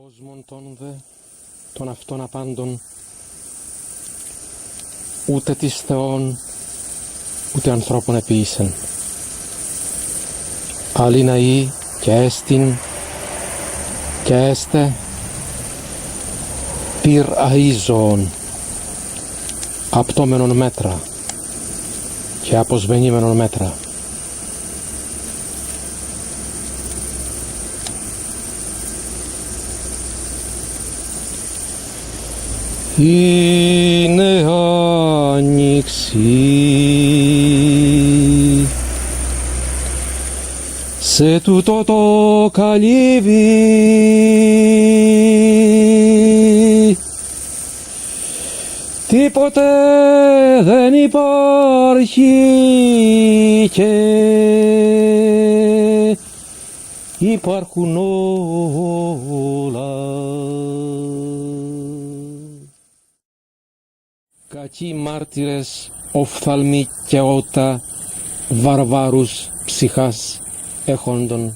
Κόσμον τον δε, των αυτών απάντων, ούτε της Θεών, ούτε ανθρώπων επίησεν. Άλλοι ναοί και έστιν και έστε πυρ αΐζωον, απτώμενον μέτρα και αποσβενήμενον μέτρα. Είναι άνοιξη σε τούτο το καλύβι, τίποτε δεν υπάρχει και υπάρχουν όλα. Κακοί μάρτυρες, οφθαλμοί και ότα, βαρβάρους ψυχάς έχοντων